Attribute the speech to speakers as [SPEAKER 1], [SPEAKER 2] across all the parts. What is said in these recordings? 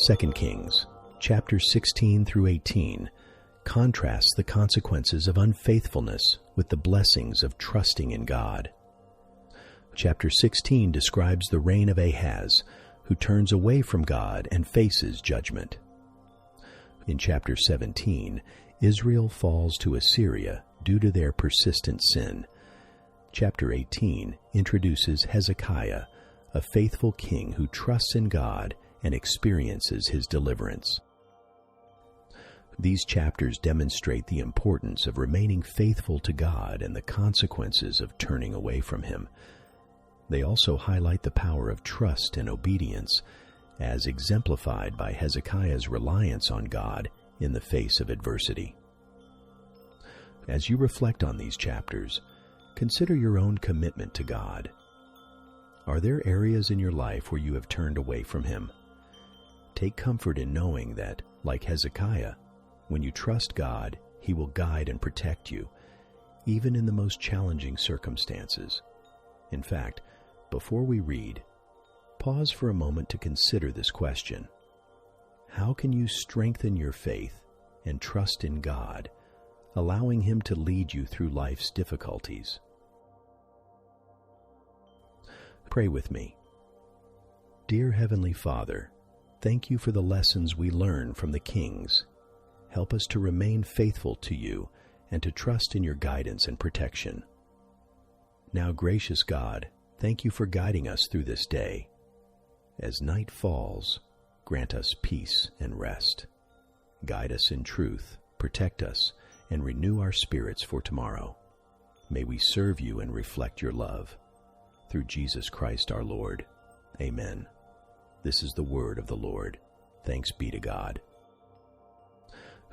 [SPEAKER 1] 2 Kings, chapters 16 through 18, contrasts the consequences of unfaithfulness with the blessings of trusting in God. Chapter 16 describes the reign of Ahaz, who turns away from God and faces judgment. In chapter 17, Israel falls to Assyria due to their persistent sin. Chapter 18 introduces Hezekiah, a faithful king who trusts in God and experiences his deliverance. These chapters demonstrate the importance of remaining faithful to God and the consequences of turning away from Him. They also highlight the power of trust and obedience, as exemplified by Hezekiah's reliance on God in the face of adversity. As you reflect on these chapters, consider your own commitment to God. Are there areas in your life where you have turned away from Him? Take comfort in knowing that, like Hezekiah, when you trust God, He will guide and protect you, even in the most challenging circumstances. In fact, before we read, pause for a moment to consider this question. How can you strengthen your faith and trust in God, allowing Him to lead you through life's difficulties? Pray with me. Dear Heavenly Father, thank you for the lessons we learn from the kings. Help us to remain faithful to you and to trust in your guidance and protection. Now, gracious God, thank you for guiding us through this day. As night falls, grant us peace and rest. Guide us in truth, protect us, and renew our spirits for tomorrow. May we serve you and reflect your love. Through Jesus Christ our Lord. Amen. This is the word of the Lord. Thanks be to God.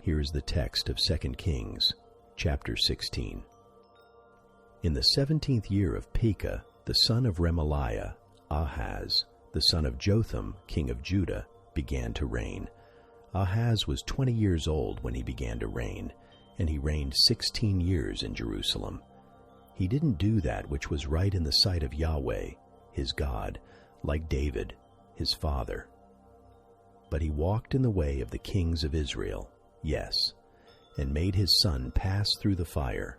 [SPEAKER 1] Here is the text of 2 Kings, chapter 16. In the 17th year of Pekah, the son of Remaliah, Ahaz, the son of Jotham, king of Judah, began to reign. Ahaz was 20 years old when he began to reign, and he reigned 16 years in Jerusalem. He didn't do that which was right in the sight of Yahweh, his God, like David, his father. But he walked in the way of the kings of Israel, yes, and made his son pass through the fire,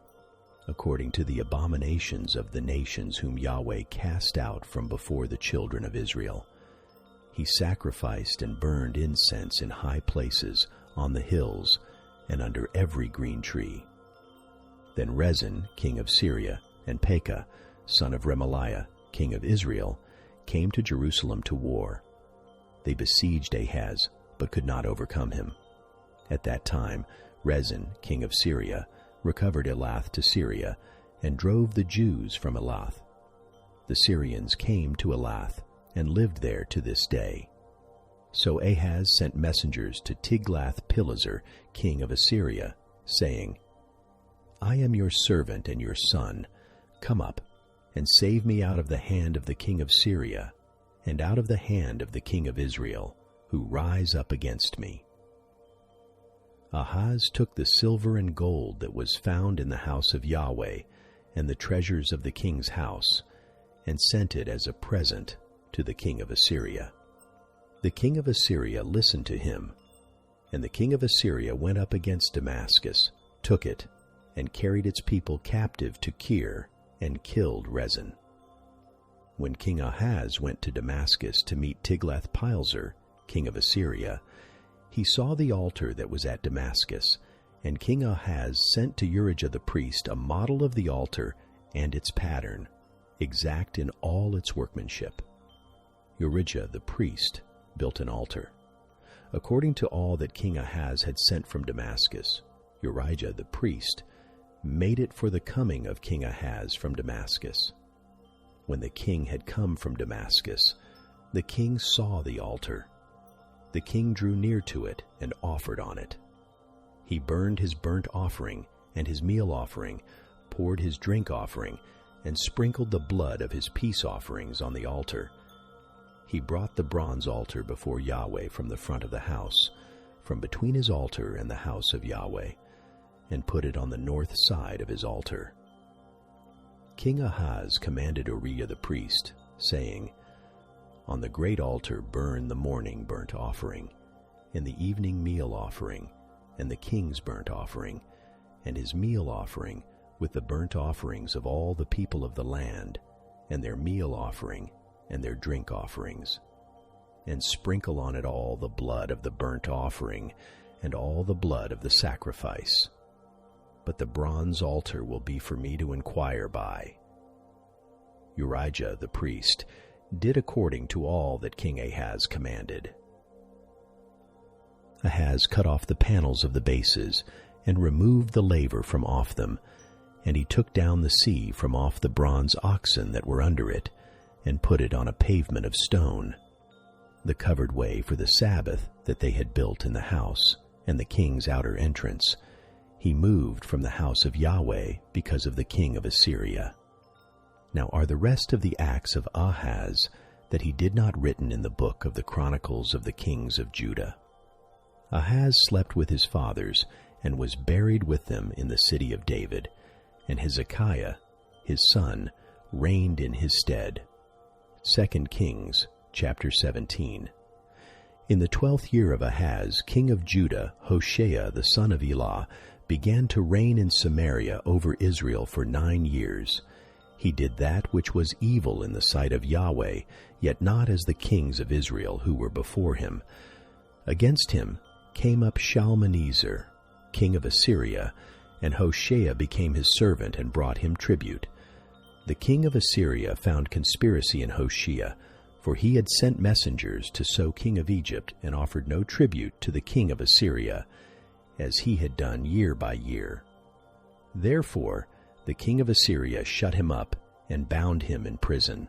[SPEAKER 1] according to the abominations of the nations whom Yahweh cast out from before the children of Israel. He sacrificed and burned incense in high places, on the hills, and under every green tree. Then Rezin, king of Syria, and Pekah, son of Remaliah, king of Israel, came to Jerusalem to war. They besieged Ahaz, but could not overcome him. At that time, Rezin, king of Syria, recovered Elath to Syria, and drove the Jews from Elath. The Syrians came to Elath, and lived there to this day. So Ahaz sent messengers to Tiglath-Pileser, king of Assyria, saying, I am your servant and your son. Come up, and save me out of the hand of the king of Syria, and out of the hand of the king of Israel, who rise up against me. Ahaz took the silver and gold that was found in the house of Yahweh, and the treasures of the king's house, and sent it as a present to the king of Assyria. The king of Assyria listened to him, and the king of Assyria went up against Damascus, took it, and carried its people captive to Kir, and killed Rezin. When King Ahaz went to Damascus to meet Tiglath-Pileser, king of Assyria, he saw the altar that was at Damascus, and King Ahaz sent to Urijah the priest a model of the altar and its pattern, exact in all its workmanship. Urijah the priest built an altar. According to all that King Ahaz had sent from Damascus, Urijah the priest made it for the coming of King Ahaz from Damascus. When the king had come from Damascus, the king saw the altar. The king drew near to it and offered on it. He burned his burnt offering and his meal offering, poured his drink offering, and sprinkled the blood of his peace offerings on the altar. He brought the bronze altar before Yahweh from the front of the house, from between his altar and the house of Yahweh, and put it on the north side of his altar. King Ahaz commanded Urijah the priest, saying, On the great altar burn the morning burnt offering, and the evening meal offering, and the king's burnt offering, and his meal offering, with the burnt offerings of all the people of the land, and their meal offering, and their drink offerings. And sprinkle on it all the blood of the burnt offering, and all the blood of the sacrifice. But the bronze altar will be for me to inquire by. Urijah the priest did according to all that King Ahaz commanded. Ahaz cut off the panels of the bases, and removed the laver from off them, and he took down the sea from off the bronze oxen that were under it, and put it on a pavement of stone, the covered way for the Sabbath that they had built in the house, and the king's outer entrance, he moved from the house of Yahweh because of the king of Assyria. Now are the rest of the acts of Ahaz that he did not written in the book of the Chronicles of the kings of Judah. Ahaz slept with his fathers, and was buried with them in the city of David, and Hezekiah, his son, reigned in his stead. 2 Kings, chapter 17. In the 12th year of Ahaz, king of Judah, Hoshea the son of Elah began to reign in Samaria over Israel for 9 years. He did that which was evil in the sight of Yahweh, yet not as the kings of Israel who were before him. Against him came up Shalmaneser, king of Assyria, and Hoshea became his servant and brought him tribute. The king of Assyria found conspiracy in Hoshea, for he had sent messengers to So king of Egypt, and offered no tribute to the king of Assyria, as he had done year by year. Therefore the king of Assyria shut him up, and bound him in prison.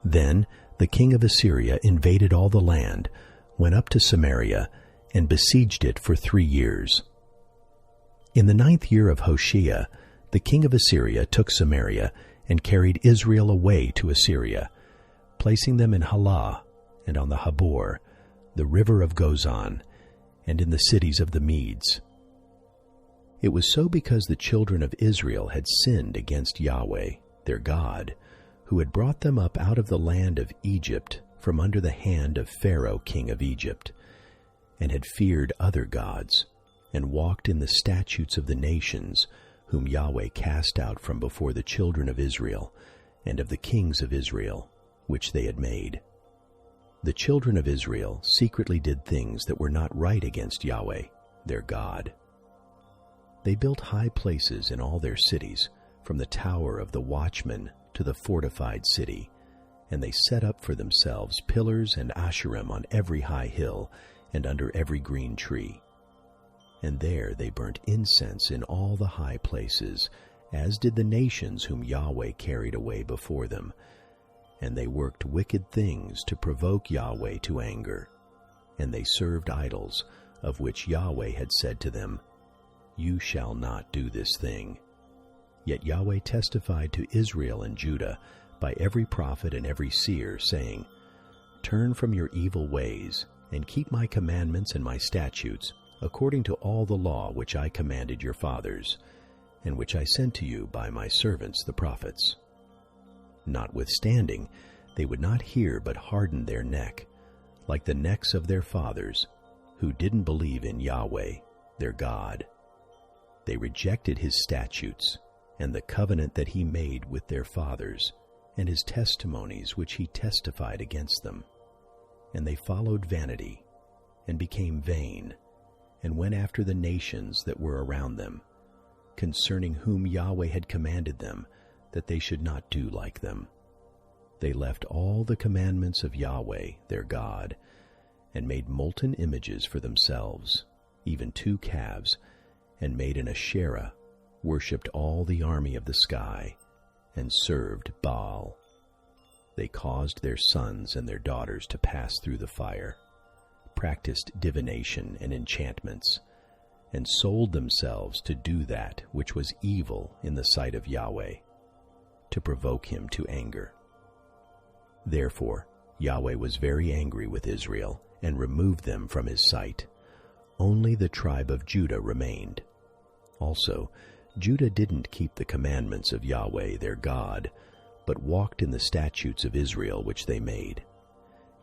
[SPEAKER 1] Then the king of Assyria invaded all the land, went up to Samaria, and besieged it for 3 years. In the 9th year of Hoshea, the king of Assyria took Samaria, and carried Israel away to Assyria, placing them in Halah, and on the Habor, the river of Gozan, and in the cities of the Medes. It was so because the children of Israel had sinned against Yahweh, their God, who had brought them up out of the land of Egypt from under the hand of Pharaoh king of Egypt, and had feared other gods, and walked in the statutes of the nations, whom Yahweh cast out from before the children of Israel, and of the kings of Israel, which they had made. The children of Israel secretly did things that were not right against Yahweh, their God. They built high places in all their cities, from the tower of the watchman to the fortified city, and they set up for themselves pillars and asherim on every high hill, and under every green tree. And there they burnt incense in all the high places, as did the nations whom Yahweh carried away before them. And they worked wicked things to provoke Yahweh to anger. And they served idols, of which Yahweh had said to them, "You shall not do this thing." Yet Yahweh testified to Israel and Judah by every prophet and every seer, saying, "Turn from your evil ways, and keep my commandments and my statutes, according to all the law which I commanded your fathers, and which I sent to you by my servants the prophets." Notwithstanding, they would not hear, but hardened their neck, like the necks of their fathers, who didn't believe in Yahweh, their God. They rejected his statutes, and the covenant that he made with their fathers, and his testimonies which he testified against them. And they followed vanity, and became vain, and went after the nations that were around them, concerning whom Yahweh had commanded them, that they should not do like them. They left all the commandments of Yahweh, their God, and made molten images for themselves, even 2 calves, and made an Asherah, worshipped all the army of the sky, and served Baal. They caused their sons and their daughters to pass through the fire, practiced divination and enchantments, and sold themselves to do that which was evil in the sight of Yahweh, to provoke him to anger. Therefore Yahweh was very angry with Israel, and removed them from his sight. Only the tribe of Judah remained. Also, Judah didn't keep the commandments of Yahweh their God, but walked in the statutes of Israel which they made.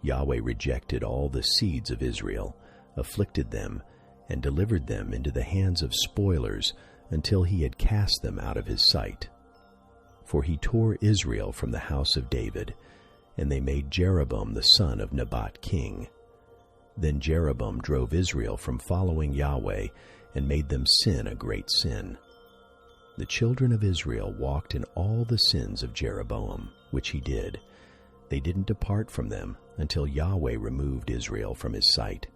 [SPEAKER 1] Yahweh rejected all the seeds of Israel, afflicted them, and delivered them into the hands of spoilers until he had cast them out of his sight. For he tore Israel from the house of David, and they made Jeroboam the son of Nebat king. Then Jeroboam drove Israel from following Yahweh and made them sin a great sin. The children of Israel walked in all the sins of Jeroboam, which he did. They didn't depart from them until Yahweh removed Israel from his sight,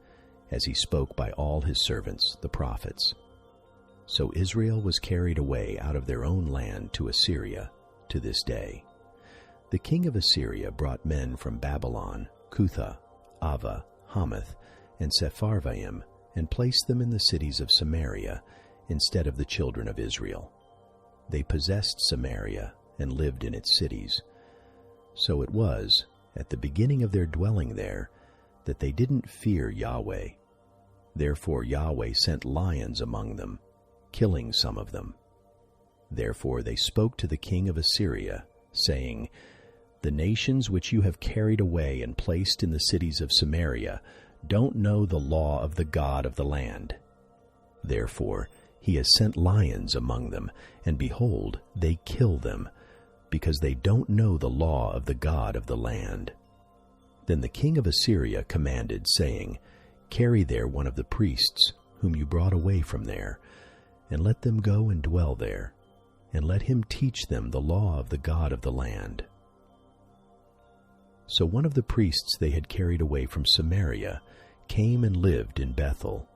[SPEAKER 1] as he spoke by all his servants, the prophets. So Israel was carried away out of their own land to Assyria to this day. The king of Assyria brought men from Babylon, Cutha, Ava, Hamath, and Sepharvaim, and placed them in the cities of Samaria instead of the children of Israel. They possessed Samaria and lived in its cities. So it was, at the beginning of their dwelling there, that they didn't fear Yahweh. Therefore Yahweh sent lions among them, killing some of them. Therefore they spoke to the king of Assyria, saying, "The nations which you have carried away and placed in the cities of Samaria don't know the law of the God of the land. Therefore he has sent lions among them, and behold, they kill them, because they don't know the law of the God of the land." Then the king of Assyria commanded, saying, "Carry there one of the priests, whom you brought away from there, and let them go and dwell there, and let him teach them the law of the God of the land." So one of the priests they had carried away from Samaria came and lived in Bethel,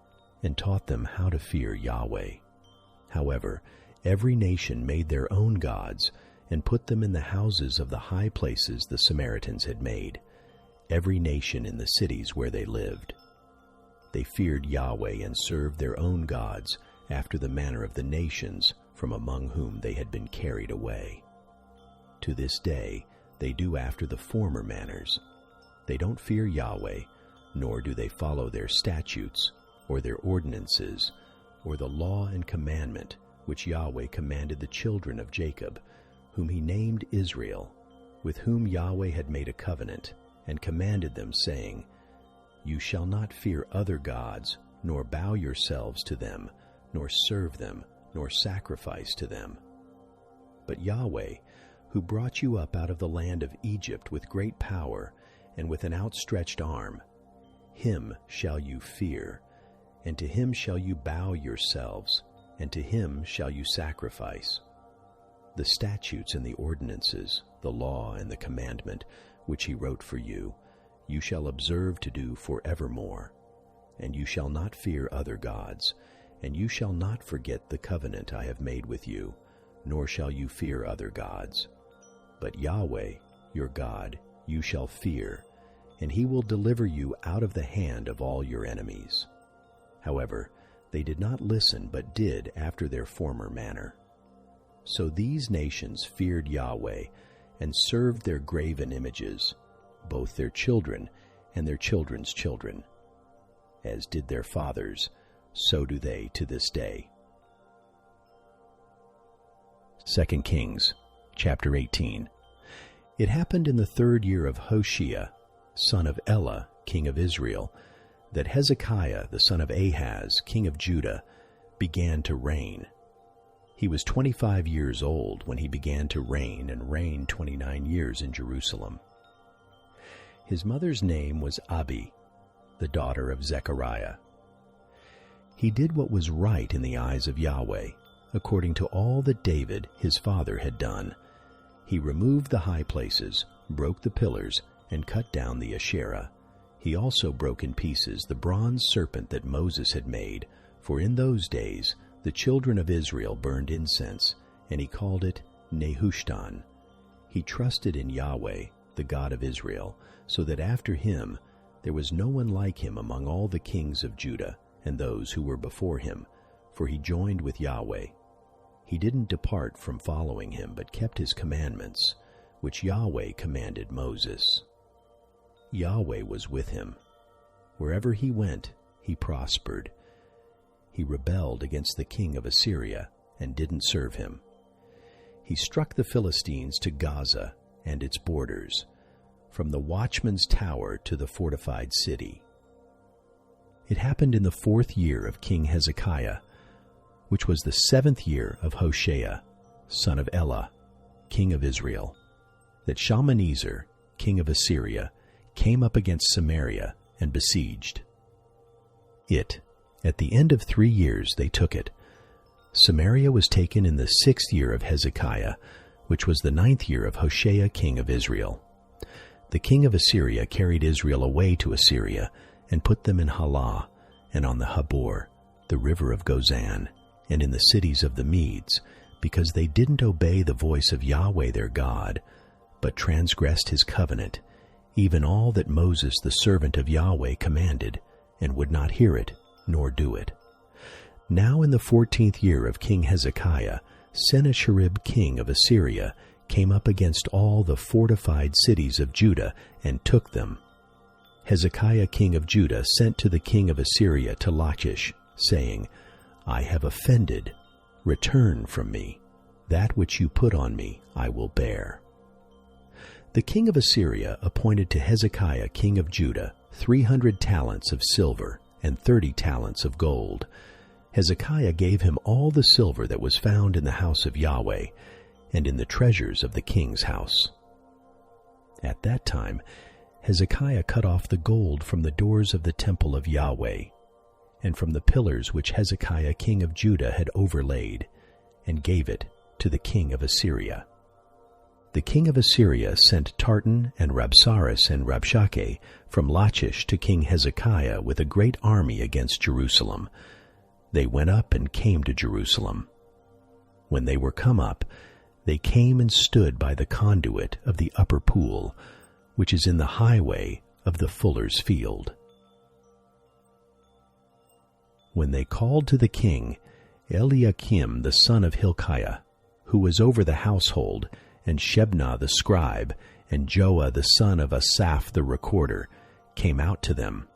[SPEAKER 1] and taught them how to fear Yahweh. However, every nation made their own gods, and put them in the houses of the high places the Samaritans had made, every nation in the cities where they lived. They feared Yahweh and served their own gods after the manner of the nations from among whom they had been carried away. To this day they do after the former manners. They don't fear Yahweh, nor do they follow their statutes, or their ordinances, or the law and commandment which Yahweh commanded the children of Jacob, whom he named Israel, with whom Yahweh had made a covenant, and commanded them, saying, "You shall not fear other gods, nor bow yourselves to them, nor serve them, nor sacrifice to them. But Yahweh, who brought you up out of the land of Egypt with great power and with an outstretched arm, him shall you fear, and to him shall you bow yourselves, and to him shall you sacrifice. The statutes and the ordinances, the law and the commandment, which he wrote for you, you shall observe to do forevermore. And you shall not fear other gods, and you shall not forget the covenant I have made with you, nor shall you fear other gods. But Yahweh, your God, you shall fear, and he will deliver you out of the hand of all your enemies." However, they did not listen, but did after their former manner. So these nations feared Yahweh, and served their graven images, both their children and their children's children. As did their fathers, so do they to this day. 2 Kings, chapter 18. It happened in the 3rd year of Hoshea, son of Elah, king of Israel, that Hezekiah, the son of Ahaz, king of Judah, began to reign. He was 25 years old when he began to reign, and reigned 29 years in Jerusalem. His mother's name was Abi, the daughter of Zechariah. He did what was right in the eyes of Yahweh, according to all that David, his father, had done. He removed the high places, broke the pillars, and cut down the Asherah. He also broke in pieces the bronze serpent that Moses had made, for in those days the children of Israel burned incense, and he called it Nehushtan. He trusted in Yahweh, the God of Israel, so that after him there was no one like him among all the kings of Judah and those who were before him, for he joined with Yahweh. He didn't depart from following him, but kept his commandments, which Yahweh commanded Moses. Yahweh was with him. Wherever he went, he prospered. He rebelled against the king of Assyria and didn't serve him. He struck the Philistines to Gaza and its borders, from the watchman's tower to the fortified city. It happened in the 4th year of King Hezekiah, which was the 7th year of Hoshea, son of Elah, king of Israel, that Shalmaneser, king of Assyria, came up against Samaria and besieged it. At the end of 3 years they took it. Samaria was taken in the 6th year of Hezekiah, which was the 9th year of Hoshea, king of Israel. The king of Assyria carried Israel away to Assyria and put them in Halah and on the Habor, the river of Gozan, and in the cities of the Medes, because they didn't obey the voice of Yahweh their God, but transgressed his covenant, even all that Moses the servant of Yahweh commanded, and would not hear it, nor do it. Now in the 14th year of King Hezekiah, Sennacherib king of Assyria came up against all the fortified cities of Judah and took them. Hezekiah king of Judah sent to the king of Assyria to Lachish, saying, I have offended. Return from me. That which you put on me I will bear. The king of Assyria appointed to Hezekiah king of Judah 300 talents of silver and 30 talents of gold. Hezekiah gave him all the silver that was found in the house of Yahweh and in the treasures of the king's house. At that time, Hezekiah cut off the gold from the doors of the temple of Yahweh and from the pillars which Hezekiah king of Judah had overlaid, and gave it to the king of Assyria. The king of Assyria sent Tartan and Rabsaris and Rabshakeh from Lachish to King Hezekiah with a great army against Jerusalem. They went up and came to Jerusalem. When they were come up, they came and stood by the conduit of the upper pool, which is in the highway of the fuller's field. When they called to the king, Eliakim the son of Hilkiah, who was over the household, and Shebna the scribe, and Joah the son of Asaph the recorder, came out to them.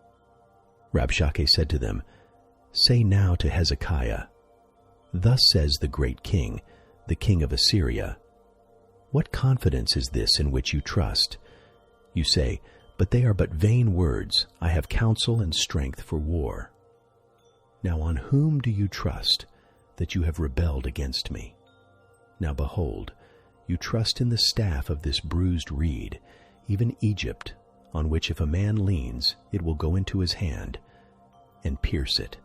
[SPEAKER 1] Rabshakeh said to them, Say now to Hezekiah, Thus says the great king, the king of Assyria, What confidence is this in which you trust? You say, But they are but vain words. I have counsel and strength for war. Now on whom do you trust, that you have rebelled against me? Now behold, you trust in the staff of this bruised reed, even Egypt, on which if a man leans, it will go into his hand, and pierce it.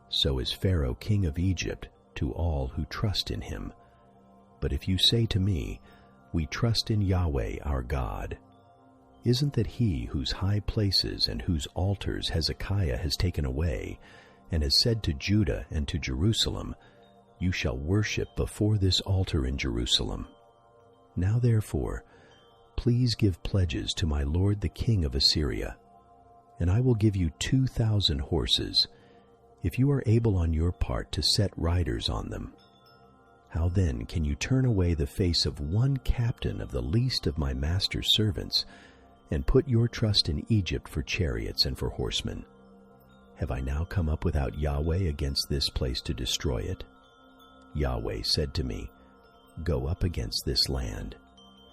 [SPEAKER 1] So is Pharaoh king of Egypt to all who trust in him. But if you say to me, We trust in Yahweh our God, isn't that he whose high places and whose altars Hezekiah has taken away, and has said to Judah and to Jerusalem, You shall worship before this altar in Jerusalem. Now therefore, please give pledges to my lord the king of Assyria, and I will give you 2,000 horses, if you are able on your part to set riders on them. How then can you turn away the face of one captain of the least of my master's servants, and put your trust in Egypt for chariots and for horsemen? Have I now come up without Yahweh against this place to destroy it? Yahweh said to me, Go up against this land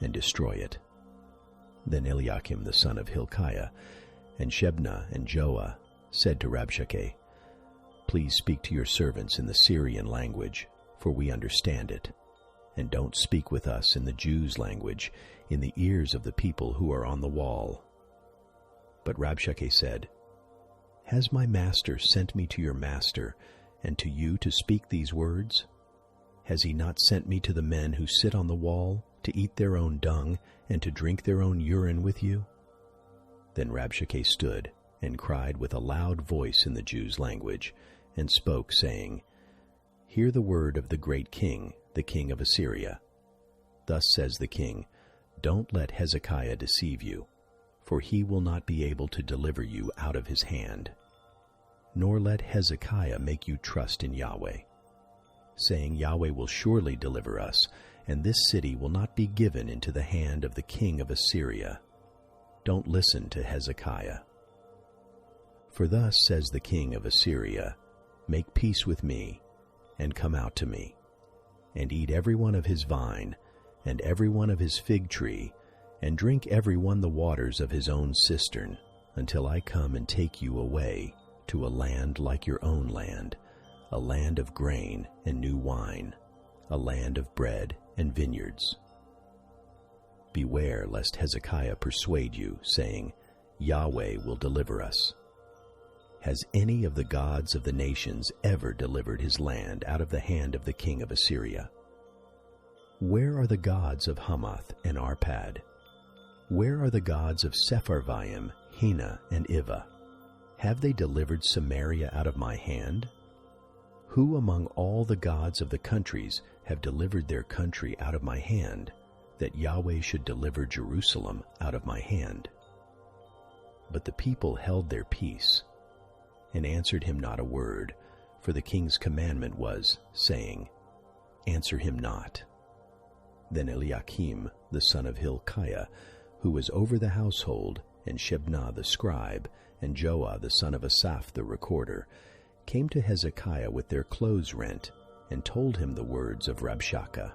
[SPEAKER 1] and destroy it. Then Eliakim the son of Hilkiah and Shebna and Joah said to Rabshakeh, Please speak to your servants in the Syrian language, for we understand it, and don't speak with us in the Jews' language in the ears of the people who are on the wall. But Rabshakeh said, Has my master sent me to your master, and to you to speak these words? Has he not sent me to the men who sit on the wall, to eat their own dung, and to drink their own urine with you? Then Rabshakeh stood, and cried with a loud voice in the Jews' language, and spoke, saying, Hear the word of the great king, the king of Assyria. Thus says the king, Don't let Hezekiah deceive you, for he will not be able to deliver you out of his hand. Nor let Hezekiah make you trust in Yahweh, saying, Yahweh will surely deliver us, and this city will not be given into the hand of the king of Assyria. Don't listen to Hezekiah. For thus says the king of Assyria, Make peace with me, and come out to me, and eat every one of his vine, and every one of his fig tree, and drink every one the waters of his own cistern, until I come and take you away to a land like your own land, a land of grain and new wine, a land of bread and vineyards. Beware lest Hezekiah persuade you, saying, Yahweh will deliver us. Has any of the gods of the nations ever delivered his land out of the hand of the king of Assyria? Where are the gods of Hamath and Arpad? Where are the gods of Sepharvaim, Hena, and Ivah? Have they delivered Samaria out of my hand? Who among all the gods of the countries have delivered their country out of my hand, that Yahweh should deliver Jerusalem out of my hand? But the people held their peace, and answered him not a word, for the king's commandment was, saying, Answer him not. Then Eliakim, the son of Hilkiah, who was over the household, and Shebna the scribe, and Joah the son of Asaph the recorder, came to Hezekiah with their clothes rent, and told him the words of Rabshakeh.